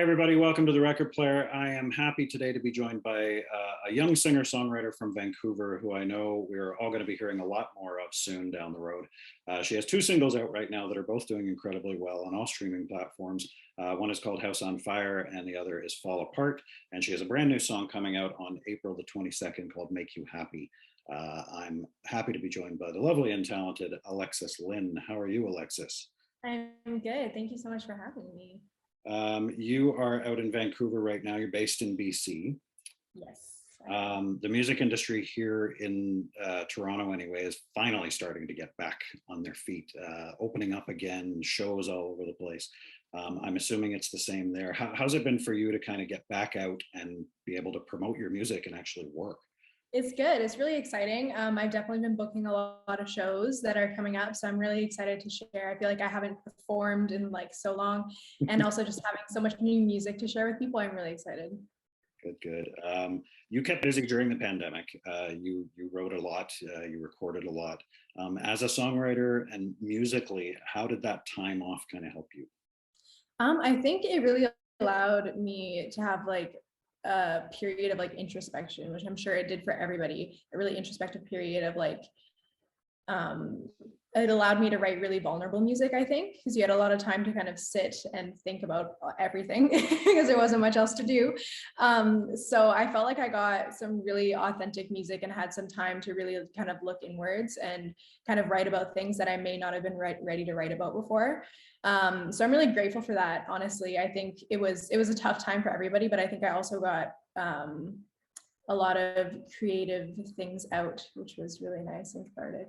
Hi, everybody. Welcome to the Record Player. I am happy today to be joined by a young singer-songwriter from Vancouver who I know we're all going to be hearing a lot more of soon down the road. She has two singles out right now that are both doing incredibly well on all streaming platforms. One is called House on Fire and the other is Fall Apart. And she has a brand new song coming out on April the 22nd called Make You Happy. I'm happy to be joined by the lovely and talented Alexis Lynn. How are you, Alexis? I'm good. Thank you so much for having me. You are out in Vancouver right now. You're based in BC. Yes. The music industry here in Toronto anyway is finally starting to get back on their feet, opening up again, shows all over the place. I'm assuming it's the same there. How's it been for you to kind of get back out and be able to promote your music and actually work? It's good. It's really exciting. I've definitely been booking a lot of shows that are coming up, so I'm really excited to share. I feel like I haven't performed in like so long, and also just having so much new music to share with people. I'm really excited. Good. You kept busy during the pandemic. You wrote a lot. You recorded a lot. As a songwriter and musically, how did that time off kind of help you? I think it really allowed me to have like a period of like introspection, which I'm sure it did for everybody, a really introspective period of like, it allowed me to write really vulnerable music, I think, because you had a lot of time to kind of sit and think about everything because there wasn't much else to do. So I felt like I got some really authentic music and had some time to really kind of look inwards and kind of write about things that I may not have been ready to write about before. So I'm really grateful for that. Honestly, I think it was a tough time for everybody, but I think I also got a lot of creative things out, which was really nice and cathartic.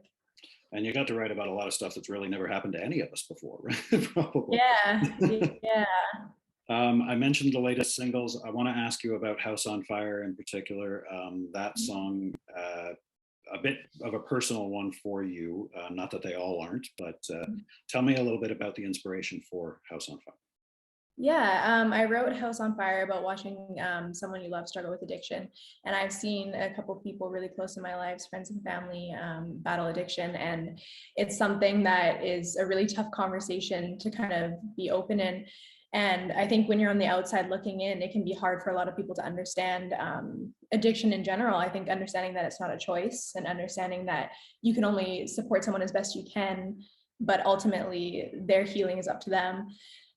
And you got to write about a lot of stuff that's really never happened to any of us before, right? Probably. Yeah. I mentioned the latest singles. I want to ask you about House on Fire in particular. That song, a bit of a personal one for you. Not that they all aren't, but tell me a little bit about the inspiration for House on Fire. Yeah, I wrote House on Fire about watching someone you love struggle with addiction. And I've seen a couple people really close in my lives, friends and family, battle addiction. And it's something that is a really tough conversation to kind of be open in. And I think when you're on the outside looking in, it can be hard for a lot of people to understand addiction in general. I think understanding that it's not a choice and understanding that you can only support someone as best you can, but ultimately their healing is up to them.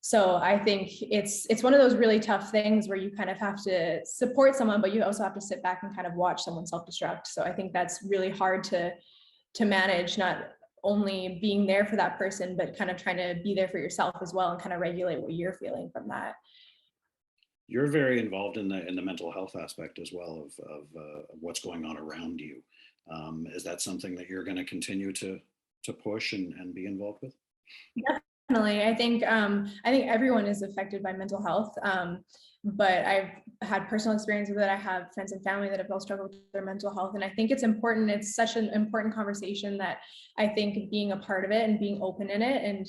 So I think it's one of those really tough things where you kind of have to support someone, but you also have to sit back and kind of watch someone self-destruct. So I think that's really hard to manage, not only being there for that person, but kind of trying to be there for yourself as well and kind of regulate what you're feeling from that. You're very involved in the mental health aspect as well of what's going on around you. Is that something that you're going to continue to push and be involved with? Definitely. I think everyone is affected by mental health, but I've had personal experience with it. I have friends and family that have all struggled with their mental health, and I think it's important. It's such an important conversation that I think being a part of it and being open in it, and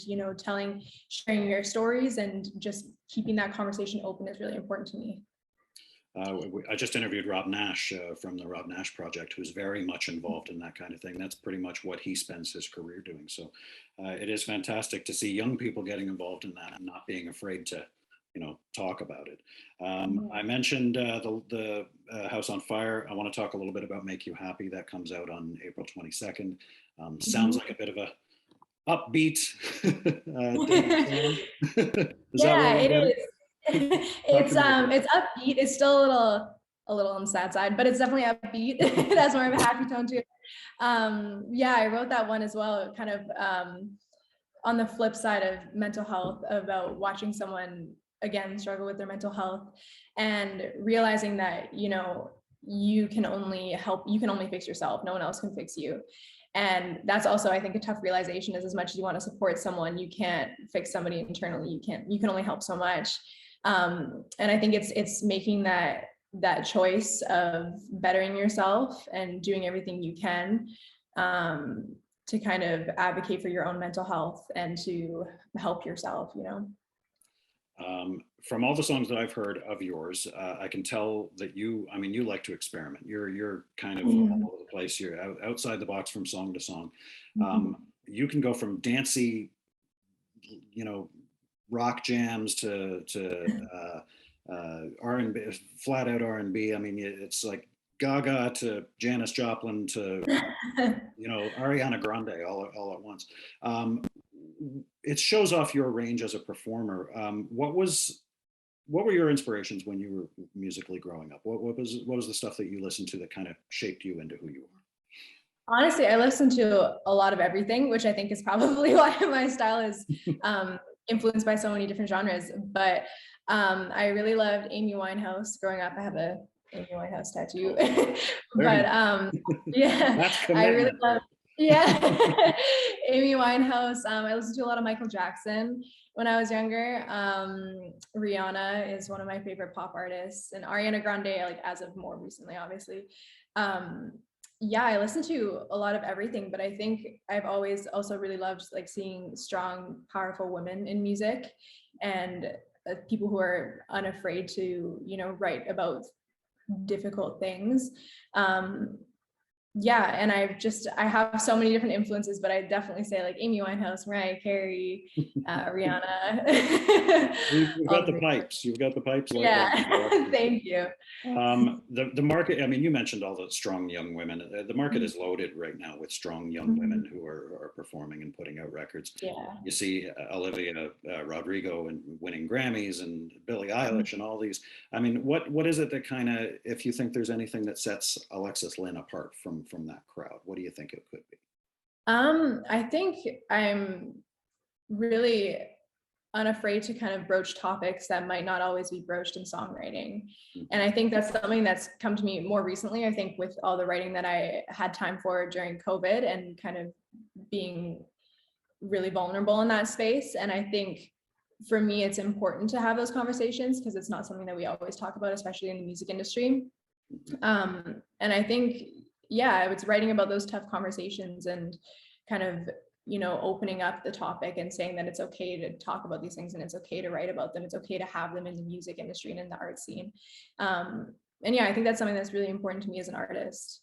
sharing your stories and just keeping that conversation open is really important to me. I just interviewed Rob Nash from the Rob Nash Project, who's very much involved in that kind of thing. That's pretty much what he spends his career doing. So it is fantastic to see young people getting involved in that and not being afraid to, talk about it. I mentioned the House on Fire. I want to talk a little bit about Make You Happy. That comes out on April 22nd. Sounds like a bit of a upbeat. Yeah, it is. It's upbeat. It's still a little on the sad side, but it's definitely upbeat. It has more of a happy tone to it. Yeah, I wrote that one as well, kind of on the flip side of mental health, about watching someone again struggle with their mental health and realizing that you can only fix yourself. No one else can fix you. And that's also, I think, a tough realization, is as much as you want to support someone, you can't fix somebody internally. You can only help so much. And I think it's making that choice of bettering yourself and doing everything you can to kind of advocate for your own mental health and to help yourself, From all the songs that I've heard of yours, I can tell that you like to experiment. You're kind of all over the place. You're outside the box from song to song. You can go from dancey, rock jams to R&B, flat out R&B. I mean, it's like Gaga to Janis Joplin to, you know, Ariana Grande all at once. It shows off your range as a performer. What were your inspirations when you were musically growing up? What was the stuff that you listened to that kind of shaped you into who you are? Honestly, I listen to a lot of everything, which I think is probably why my style is influenced by so many different genres. But I really loved Amy Winehouse growing up. I have a Amy Winehouse tattoo. But yeah, I really love, yeah, Amy Winehouse. I listened to a lot of Michael Jackson when I was younger. Rihanna is one of my favorite pop artists, and Ariana Grande, like as of more recently, obviously. Yeah, I listen to a lot of everything, but I think I've always also really loved like seeing strong, powerful women in music, and people who are unafraid to, you know, write about difficult things. Yeah, and I have so many different influences, but I definitely say like Amy Winehouse, Mariah Carey, Rihanna. You've got the pipes. You've got the pipes. Yeah, thank you. The market, I mean, you mentioned all the strong young women. The market is loaded right now with strong young women who are performing and putting out records. Yeah. You see Olivia Rodrigo and winning Grammys, and Billie Eilish and all these. I mean, what is it that kind of, if you think there's anything that sets Alexis Lynn apart from that crowd, what do you think it could be? I think I'm really unafraid to kind of broach topics that might not always be broached in songwriting. And I think that's something that's come to me more recently, I think, with all the writing that I had time for during COVID and kind of being really vulnerable in that space. And I think for me, it's important to have those conversations because it's not something that we always talk about, especially in the music industry. And I think, yeah, I was writing about those tough conversations and kind of, you know, opening up the topic and saying that it's okay to talk about these things and it's okay to write about them. It's okay to have them in the music industry and in the art scene. And yeah, I think that's something that's really important to me as an artist.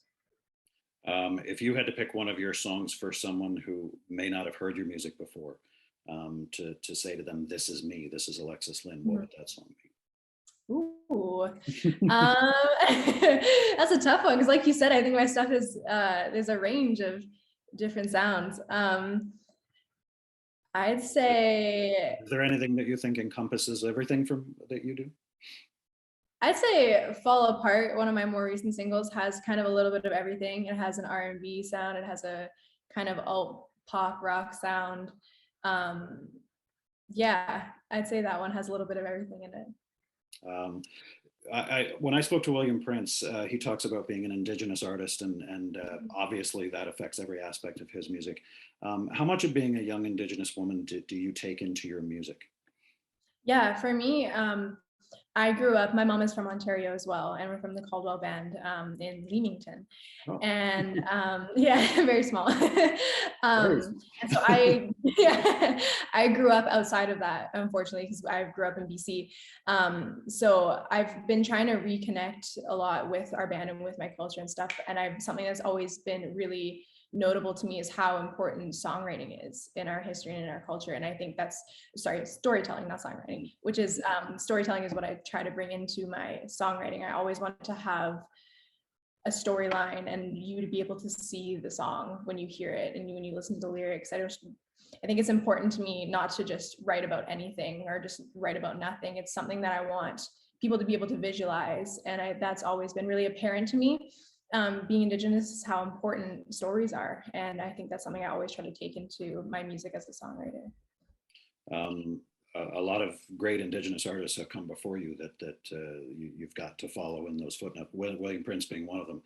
If you had to pick one of your songs for someone who may not have heard your music before, to say to them, this is me, this is Alexis Lynn, what would that song be? Ooh, that's a tough one because, like you said, I think my stuff is there's a range of different sounds. I'd say. Is there anything that you think encompasses everything that you do? I'd say "Fall Apart," one of my more recent singles, has kind of a little bit of everything. It has an R&B sound. It has a kind of alt pop rock sound. Yeah, I'd say that one has a little bit of everything in it. When I spoke to William Prince, he talks about being an Indigenous artist, and obviously that affects every aspect of his music. How much of being a young Indigenous woman do you take into your music? Yeah, for me, I grew up, my mom is from Ontario as well, and we're from the Caldwell Band in Leamington. Oh. And yeah, very small. And so I grew up outside of that, unfortunately, because I grew up in BC. So I've been trying to reconnect a lot with our band and with my culture and stuff. And something that's always been really notable to me is how important songwriting is in our history and in our culture. And I think storytelling, not songwriting, which is storytelling is what I try to bring into my songwriting. I always want to have a storyline and you to be able to see the song when you hear it and when you listen to the lyrics. I think it's important to me not to just write about anything or just write about nothing. It's something that I want people to be able to visualize. And that's always been really apparent to me. Being Indigenous is how important stories are. And I think that's something I always try to take into my music as a songwriter. A lot of great Indigenous artists have come before you that you've got to follow in those footnotes, William Prince being one of them,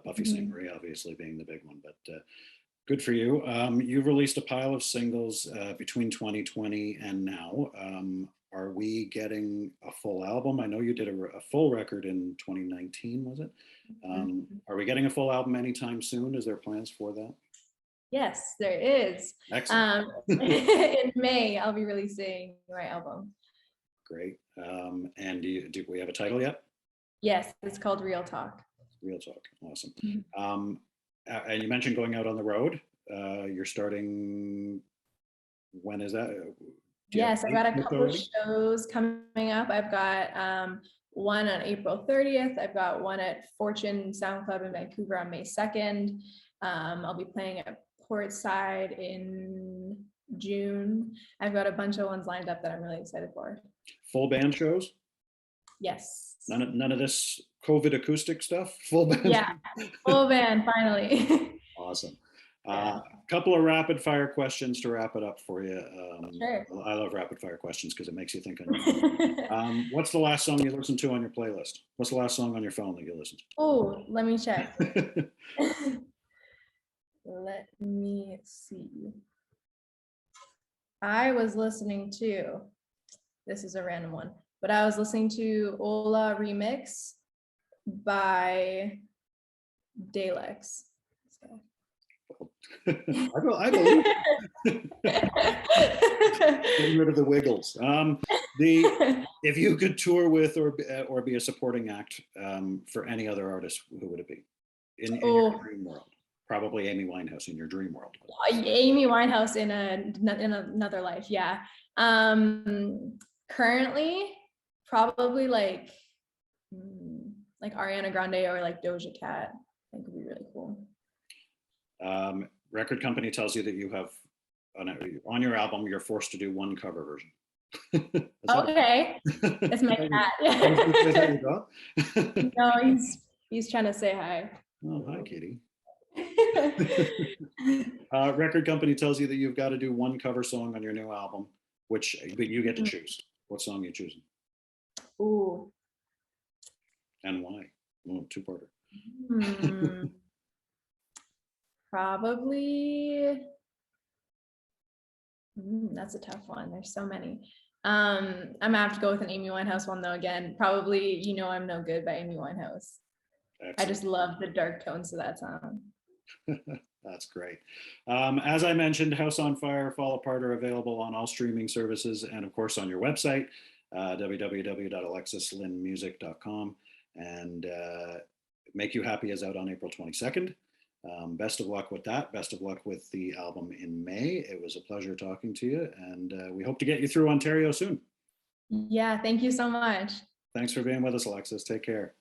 Buffy Sainte-Marie obviously being the big one, but good for you. You've released a pile of singles between 2020 and now. Are we getting a full album? I know you did a full record in 2019, was it? Are we getting a full album anytime soon? Is there plans for that? Yes, there is. Excellent. In May, I'll be releasing my album. Great. And do we have a title yet? Yes, it's called Real Talk. Real Talk. Awesome. And you mentioned going out on the road. You're starting, when is that? Do you have Yes, I've got a dates couple of already? shows coming up. I've got one on April 30th. I've got one at Fortune Sound Club in Vancouver on May 2nd. I'll be playing at Portside in June. I've got a bunch of ones lined up that I'm really excited for. Full band shows? Yes. None of this COVID acoustic stuff? Full band? Yeah, full band, finally. Awesome. Yeah. A couple of rapid fire questions to wrap it up for you. Sure. I love rapid fire questions because it makes you think on your feet. What's the last song you listened to on your playlist? What's the last song on your phone that you listened Oh, let me check. to? Let me see. I was listening to, this is a random one, but I was listening to Ola Remix by Dalex. So. I believe getting rid of the wiggles. If you could tour with or be a supporting act for any other artist, who would it be in your dream world? Probably Amy Winehouse in your dream world. Amy Winehouse in another life, yeah. Currently, probably like Ariana Grande or like Doja Cat. I think would be really cool. Record company tells you that you have on your album, you're forced to do one cover version. Okay, let's make that. No, he's trying to say hi. Oh, hi, Katie. Record company tells you that you've got to do one cover song on your new album, but you get to choose. What song are you choosing? Ooh. And why? Oh, two-parter. Probably. That's a tough one. There's so many. I'm gonna have to go with an Amy Winehouse one though. Again, probably "You Know I'm No Good" by Amy Winehouse. Excellent. I just love the dark tones of that song. That's great. As I mentioned, House on Fire, Fall Apart are available on all streaming services and of course on your website, www.alexislynnmusic.com. And Make You Happy is out on April 22nd. Best of luck with that. Best of luck with the album in May. It was a pleasure talking to you, and we hope to get you through Ontario soon. Yeah, thank you so much. Thanks for being with us, Alexis. Take care.